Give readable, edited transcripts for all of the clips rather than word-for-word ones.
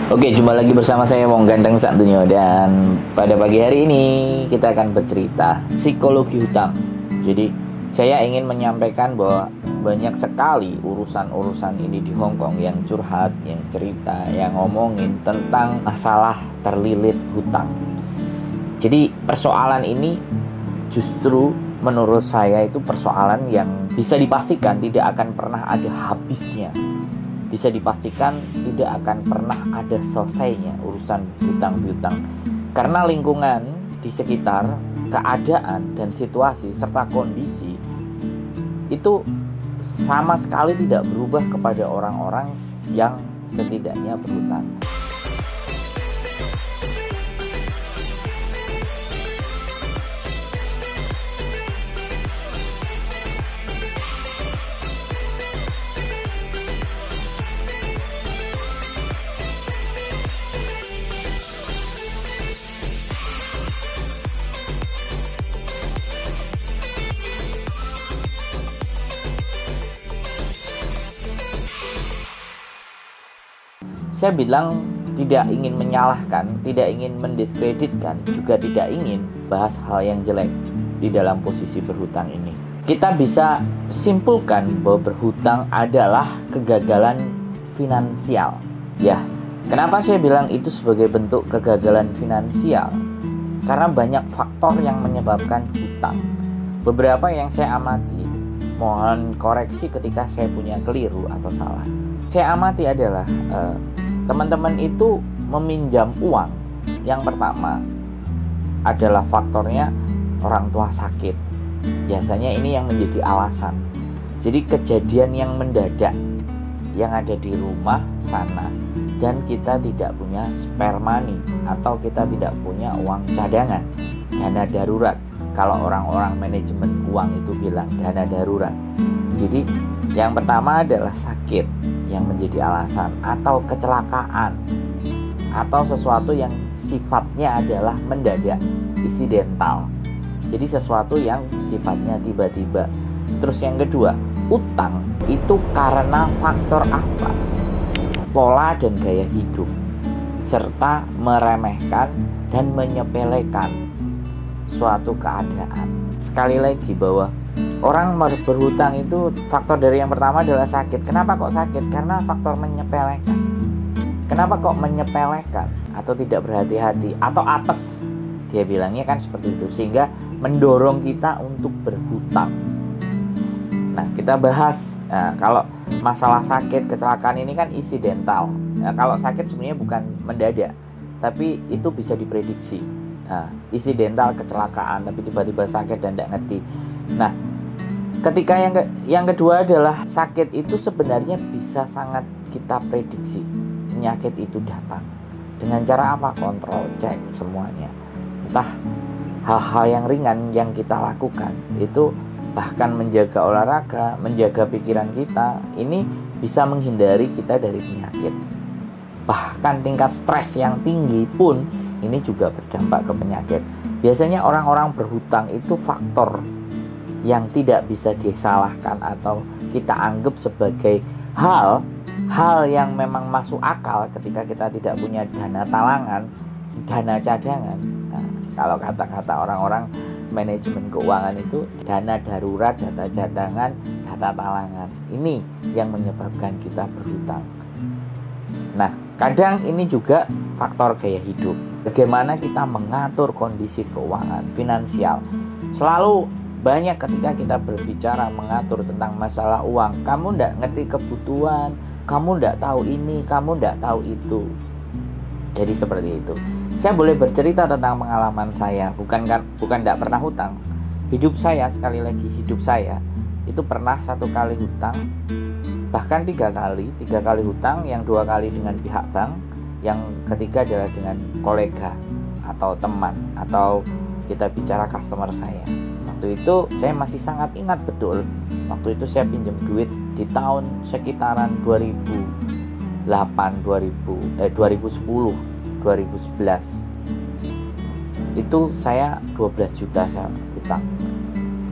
Oke, jumpa lagi bersama saya Wong Ganteng Santunyo. Dan pada pagi hari ini kita akan bercerita psikologi hutang. Jadi saya ingin menyampaikan bahwa banyak sekali urusan-urusan ini di Hong Kong yang curhat, yang cerita, yang ngomongin tentang masalah terlilit hutang. Jadi persoalan ini justru menurut saya itu persoalan yang bisa dipastikan tidak akan pernah ada habisnya. Bisa dipastikan tidak akan pernah ada selesainya urusan hutang piutang, karena lingkungan di sekitar, keadaan dan situasi serta kondisi itu sama sekali tidak berubah kepada orang-orang yang setidaknya berhutang. Saya bilang tidak ingin menyalahkan, tidak ingin mendiskreditkan, juga tidak ingin bahas hal yang jelek di dalam posisi berhutang ini. Kita bisa simpulkan bahwa berhutang adalah kegagalan finansial. Ya, kenapa saya bilang itu sebagai bentuk kegagalan finansial? Karena banyak faktor yang menyebabkan hutang. Beberapa yang saya amati, mohon koreksi ketika saya punya keliru atau salah. Saya amati adalah teman-teman itu meminjam uang. Yang pertama adalah faktornya orang tua sakit. Biasanya ini yang menjadi alasan. Jadi kejadian yang mendadak yang ada di rumah sana, dan kita tidak punya spare money atau kita tidak punya uang cadangan, dana darurat. Kalau orang-orang manajemen uang itu bilang dana darurat. Jadi yang pertama adalah sakit yang menjadi alasan, atau kecelakaan, atau sesuatu yang sifatnya adalah mendadak, insidental. Jadi sesuatu yang sifatnya tiba-tiba. Terus yang kedua, utang itu karena faktor apa? Pola dan gaya hidup, serta meremehkan dan menyepelekan suatu keadaan. Sekali lagi bahwa orang berhutang itu faktor dari yang pertama adalah sakit. Kenapa kok sakit? Karena faktor menyepelekan. Kenapa kok menyepelekan atau tidak berhati-hati atau apes? Dia bilangnya kan seperti itu, sehingga mendorong kita untuk berhutang. Nah, kita bahas. Nah, kalau masalah sakit, kecelakaan ini kan insidental. Nah, kalau sakit sebenarnya bukan mendadak, tapi itu bisa diprediksi. Nah, insidental kecelakaan, tapi tiba-tiba sakit dan tidak ngerti. Nah, ketika yang kedua adalah sakit itu sebenarnya bisa sangat kita prediksi. Penyakit itu datang dengan cara apa? Kontrol, cek semuanya. Entah hal-hal yang ringan yang kita lakukan itu, bahkan menjaga olahraga, menjaga pikiran kita, ini bisa menghindari kita dari penyakit. Bahkan tingkat stres yang tinggi pun ini juga berdampak ke penyakit. Biasanya orang-orang berhutang itu faktor yang tidak bisa disalahkan atau kita anggap sebagai hal yang memang masuk akal ketika kita tidak punya dana talangan, dana cadangan. Nah, kalau kata-kata orang-orang manajemen keuangan itu dana darurat, dana cadangan, dana talangan. Ini yang menyebabkan kita berhutang. Nah, kadang ini juga faktor gaya hidup. Bagaimana kita mengatur kondisi keuangan finansial. Selalu banyak ketika kita berbicara mengatur tentang masalah uang, kamu tidak ngerti kebutuhan, kamu tidak tahu ini, kamu tidak tahu itu. Jadi seperti itu. Saya boleh bercerita tentang pengalaman saya, bukan tidak pernah hutang. Hidup saya, sekali lagi hidup saya itu pernah 1 kali hutang, bahkan 3 kali hutang, yang 2 kali dengan pihak bank, yang ketiga adalah dengan kolega atau teman, atau kita bicara customer saya. Waktu itu saya masih sangat ingat betul. Waktu itu saya pinjam duit di tahun sekitaran 2010, 2011. Itu saya 12 juta saya hutang.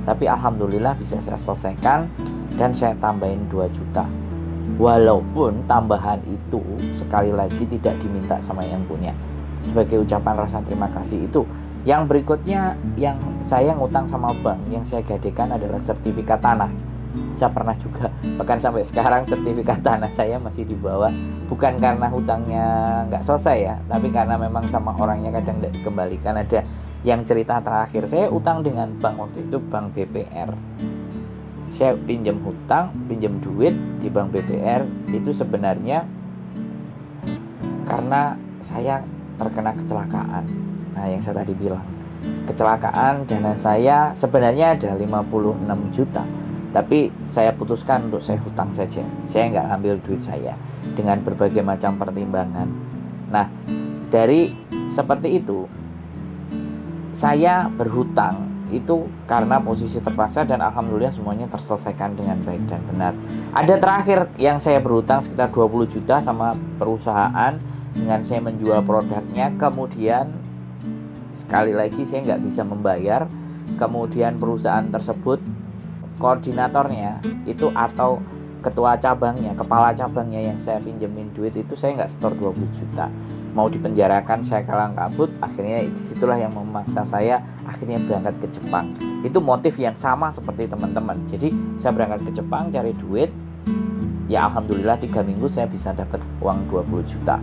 Tapi alhamdulillah bisa saya selesaikan dan saya tambahin 2 juta. Walaupun tambahan itu sekali lagi tidak diminta sama yang punya. Sebagai ucapan rasa terima kasih itu. Yang berikutnya yang saya ngutang sama bank, yang saya gadekan adalah sertifikat tanah. Saya pernah juga, bahkan sampai sekarang sertifikat tanah saya masih dibawa. Bukan karena hutangnya nggak selesai ya, tapi karena memang sama orangnya kadang tidak dikembalikan. Ada yang cerita terakhir, saya utang dengan bank waktu itu, bank BPR. Saya pinjam duit di bank BPR itu sebenarnya karena saya terkena kecelakaan. Nah, yang saya tadi bilang, kecelakaan, dana saya sebenarnya ada 56 juta, tapi saya putuskan untuk saya hutang saja. Saya nggak ambil duit saya dengan berbagai macam pertimbangan. Nah, dari seperti itu saya berhutang itu karena posisi terpaksa, dan alhamdulillah semuanya terselesaikan dengan baik dan benar. Ada terakhir yang saya berhutang sekitar 20 juta sama perusahaan dengan saya menjual produknya, kemudian sekali lagi saya nggak bisa membayar, kemudian perusahaan tersebut koordinatornya itu atau ketua cabangnya, kepala cabangnya yang saya pinjemin duit itu saya nggak setor 20 juta, mau dipenjarakan, saya kalang kabut. Akhirnya disitulah yang memaksa saya akhirnya berangkat ke Jepang. Itu motif yang sama seperti teman-teman. Jadi saya berangkat ke Jepang cari duit, ya alhamdulillah 3 minggu saya bisa dapat uang 20 juta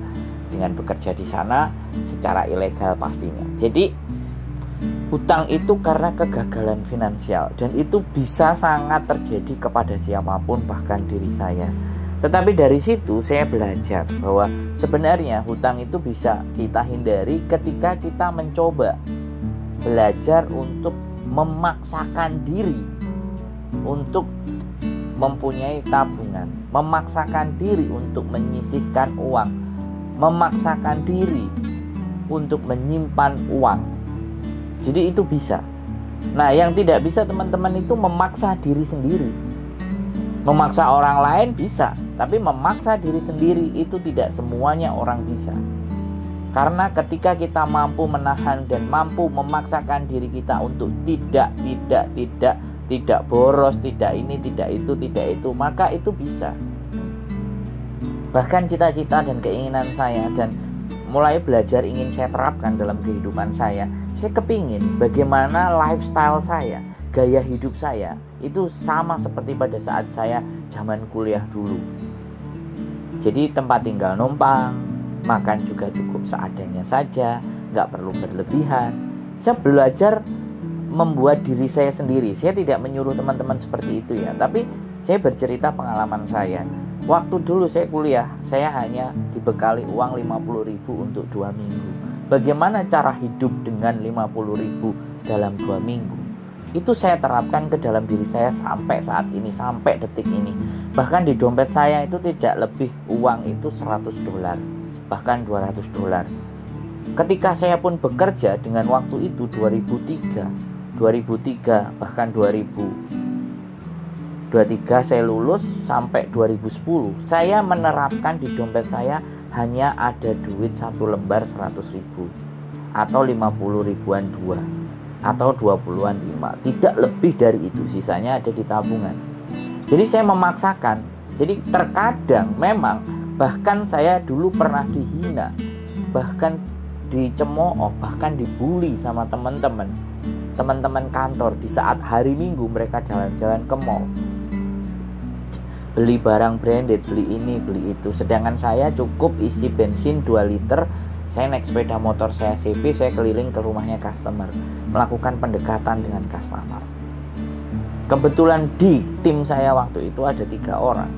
dengan bekerja di sana secara ilegal pastinya. Jadi hutang itu karena kegagalan finansial, dan itu bisa sangat terjadi kepada siapapun, bahkan diri saya. Tetapi dari situ saya belajar bahwa sebenarnya hutang itu bisa kita hindari ketika kita mencoba belajar untuk memaksakan diri untuk mempunyai tabungan, memaksakan diri untuk menyisihkan uang, memaksakan diri untuk menyimpan uang. Jadi itu bisa. Nah, yang tidak bisa teman-teman itu memaksa diri sendiri. Memaksa orang lain bisa, tapi memaksa diri sendiri itu tidak semuanya orang bisa. Karena ketika kita mampu menahan dan mampu memaksakan diri kita untuk tidak boros, tidak ini, tidak itu, maka itu bisa. Bahkan cita-cita dan keinginan saya dan mulai belajar ingin saya terapkan dalam kehidupan saya kepingin bagaimana lifestyle saya, gaya hidup saya itu sama seperti pada saat saya zaman kuliah dulu. Jadi tempat tinggal numpang, makan juga cukup seadanya saja, nggak perlu berlebihan. Saya belajar membuat diri saya sendiri. Saya tidak menyuruh teman-teman seperti itu ya, tapi saya bercerita pengalaman saya. Waktu dulu saya kuliah, saya hanya dibekali uang 50.000 untuk 2 minggu. Bagaimana cara hidup dengan 50.000 dalam 2 minggu? Itu saya terapkan ke dalam diri saya sampai saat ini, sampai detik ini. Bahkan di dompet saya itu tidak lebih uang itu $100, bahkan $200. Ketika saya pun bekerja dengan waktu itu 2003, bahkan 2023 saya lulus sampai 2010, saya menerapkan di dompet saya hanya ada duit 1 lembar 100.000 atau 50 ribuan 2 atau 20-an 5, tidak lebih dari itu, sisanya ada di tabungan. Jadi saya memaksakan. Jadi terkadang memang bahkan saya dulu pernah dihina, bahkan dicemooh, bahkan dibully sama teman-teman kantor di saat hari Minggu mereka jalan-jalan ke mall, beli barang branded, beli ini, beli itu. Sedangkan saya cukup isi bensin 2 liter, saya naik sepeda motor saya CB, saya keliling ke rumahnya customer, melakukan pendekatan dengan customer. Kebetulan di tim saya waktu itu ada 3 orang.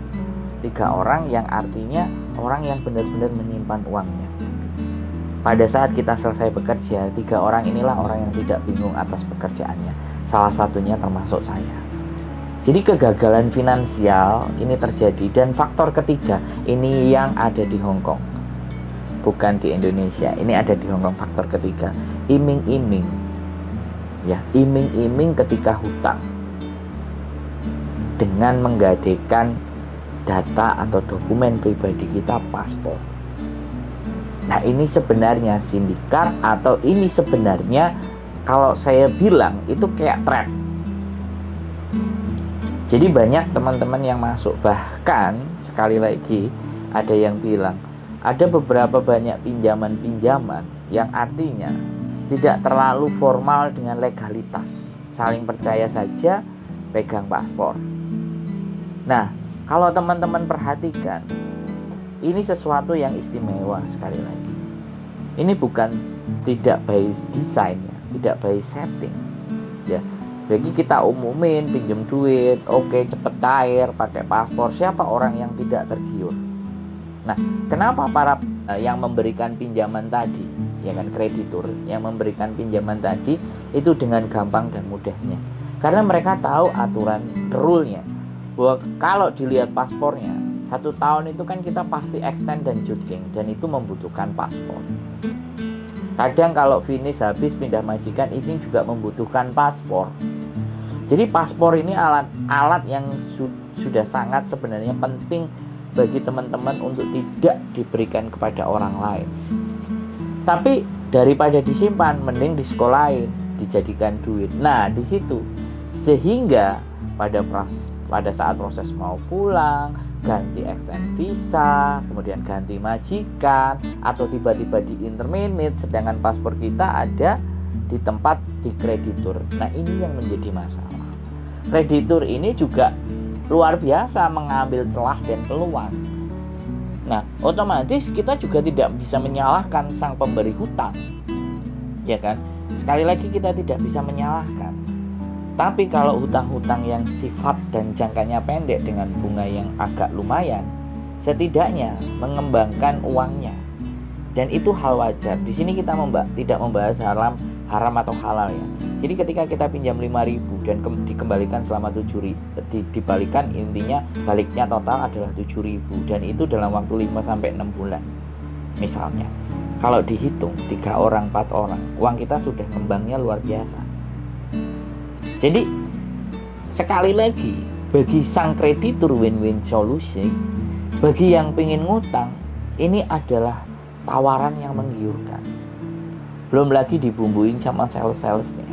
3 orang yang artinya orang yang benar-benar menyimpan uangnya. Pada saat kita selesai bekerja, 3 orang inilah orang yang tidak bingung atas pekerjaannya. Salah satunya termasuk saya. Jadi kegagalan finansial ini terjadi, dan faktor ketiga ini yang ada di Hong Kong, bukan di Indonesia. Ini ada di Hong Kong faktor ketiga, iming-iming. Ya, iming-iming ketika hutang dengan menggadaikan data atau dokumen pribadi kita, paspor. Nah, ini sebenarnya sindikat, atau ini sebenarnya kalau saya bilang itu kayak trap. Jadi banyak teman-teman yang masuk. Bahkan sekali lagi ada yang bilang ada beberapa banyak pinjaman-pinjaman yang artinya tidak terlalu formal dengan legalitas, saling percaya saja, pegang paspor. Nah, kalau teman-teman perhatikan, ini sesuatu yang istimewa. Sekali lagi, ini bukan tidak by design ya, tidak by setting ya. Bagi kita umumin pinjam duit, oke, cepet cair, pakai paspor, siapa orang yang tidak tergiur? Nah, kenapa para yang memberikan pinjaman tadi, ya kan, kreditur yang memberikan pinjaman tadi itu dengan gampang dan mudahnya? Karena mereka tahu aturan rule-nya, bahwa kalau dilihat paspornya 1 tahun itu kan kita pasti extend dan jogging, dan itu membutuhkan paspor. Kadang kalau finish habis pindah majikan, ini juga membutuhkan paspor. Jadi paspor ini alat yang sudah sangat sebenarnya penting bagi teman-teman untuk tidak diberikan kepada orang lain. Tapi daripada disimpan, mending disekolahin, dijadikan duit. Nah, di situ sehingga pada saat proses mau pulang, ganti extend visa, kemudian ganti majikan, atau tiba-tiba di interminate, sedangkan paspor kita ada di tempat di kreditur. Nah, ini yang menjadi masalah. Kreditur ini juga luar biasa mengambil celah dan peluang. Nah, otomatis kita juga tidak bisa menyalahkan sang pemberi hutang, ya kan? Sekali lagi kita tidak bisa menyalahkan. Tapi kalau hutang-hutang yang sifat dan jangkanya pendek dengan bunga yang agak lumayan, setidaknya mengembangkan uangnya. Dan itu hal wajar. Di sini kita tidak membahas haram atau halal ya. Jadi ketika kita pinjam 5.000 dan dikembalikan selama 7.000, dibalikan, intinya baliknya total adalah 7.000, dan itu dalam waktu 5-6 bulan. Misalnya, kalau dihitung 3 orang, 4 orang, uang kita sudah kembangnya luar biasa. Jadi sekali lagi, bagi sang kreditur win-win solution, bagi yang pengen ngutang, ini adalah tawaran yang menggiurkan. Belum lagi dibumbuin sama sales-salesnya.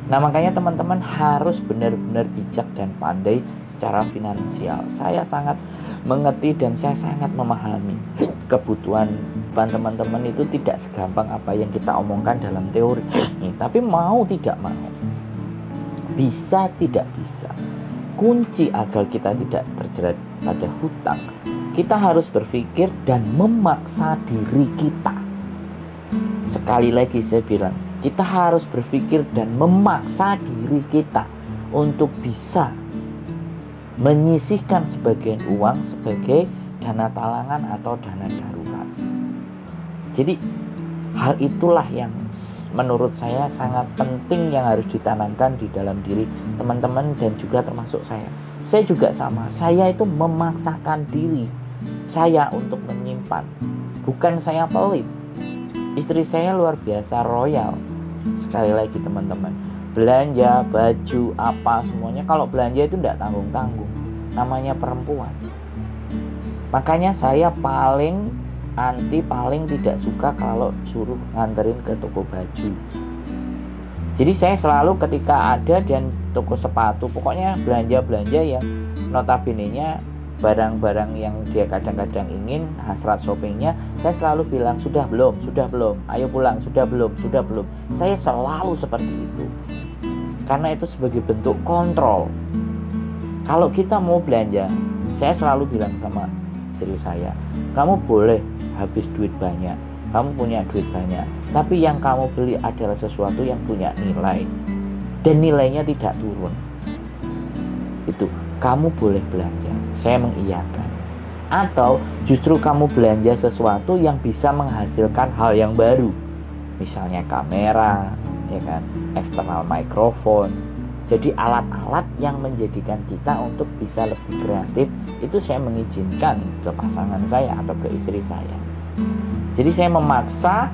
Nah, makanya teman-teman harus benar-benar bijak dan pandai secara finansial. Saya sangat mengerti dan saya sangat memahami kebutuhan teman-teman itu tidak segampang apa yang kita omongkan dalam teori. Tapi mau tidak mau, bisa tidak bisa, kunci agar kita tidak terjerat pada hutang, kita harus berpikir dan memaksa diri kita. Sekali lagi saya bilang, kita harus berpikir dan memaksa diri kita untuk bisa menyisihkan sebagian uang sebagai dana talangan atau dana darurat. Jadi hal itulah yang menurut saya sangat penting yang harus ditanamkan di dalam diri teman-teman dan juga termasuk saya. Saya juga sama, saya itu memaksakan diri saya untuk menyimpan. Bukan saya pelit. Istri saya luar biasa royal. Sekali lagi teman-teman, belanja, baju, apa semuanya, kalau belanja itu tidak tanggung-tanggung. Namanya perempuan. Makanya saya paling tidak suka kalau suruh nganterin ke toko baju. Jadi saya selalu ketika ada dan toko sepatu, pokoknya belanja-belanja yang notabene-nya barang-barang yang dia kadang-kadang ingin, hasrat shoppingnya, saya selalu bilang sudah belum, ayo pulang, sudah belum. Saya selalu seperti itu, karena itu sebagai bentuk kontrol. Kalau kita mau belanja, saya selalu bilang sama istri saya, kamu boleh habis duit banyak, kamu punya duit banyak, tapi yang kamu beli adalah sesuatu yang punya nilai dan nilainya tidak turun. Itu kamu boleh belanja, saya mengiyakan. Atau justru kamu belanja sesuatu yang bisa menghasilkan hal yang baru, misalnya kamera, ya kan, eksternal mikrofon. Jadi alat-alat yang menjadikan kita untuk bisa lebih kreatif, itu saya mengizinkan ke pasangan saya atau ke istri saya. Jadi saya memaksa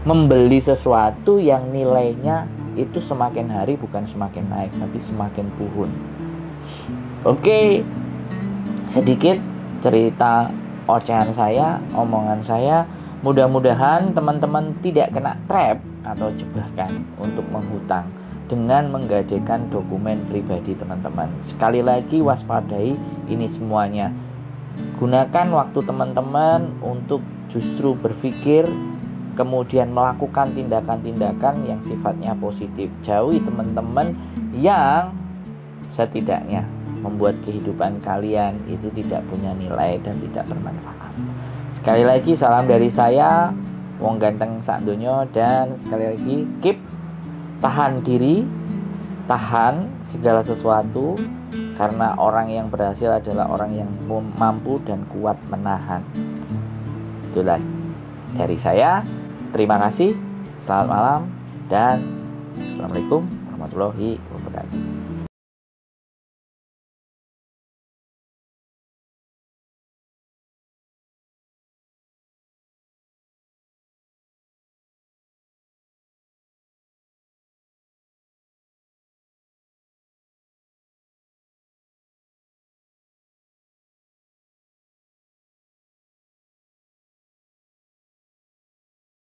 membeli sesuatu yang nilainya itu semakin hari bukan semakin naik, tapi semakin turun. Oke, sedikit cerita ocehan saya, omongan saya. Mudah-mudahan teman-teman tidak kena trap atau jebakan untuk menghutang. dengan menggadaikan dokumen pribadi teman-teman. Sekali lagi waspadai ini semuanya. Gunakan waktu teman-teman untuk justru berpikir, kemudian melakukan tindakan-tindakan yang sifatnya positif. Jauhi teman-teman yang setidaknya membuat kehidupan kalian itu tidak punya nilai dan tidak bermanfaat. Sekali lagi salam dari saya, wong ganteng sak donya, dan sekali lagi keep, tahan diri, tahan segala sesuatu, karena orang yang berhasil adalah orang yang mampu dan kuat menahan. Itulah dari saya. Terima kasih. Selamat malam dan assalamualaikum warahmatullahi wabarakatuh.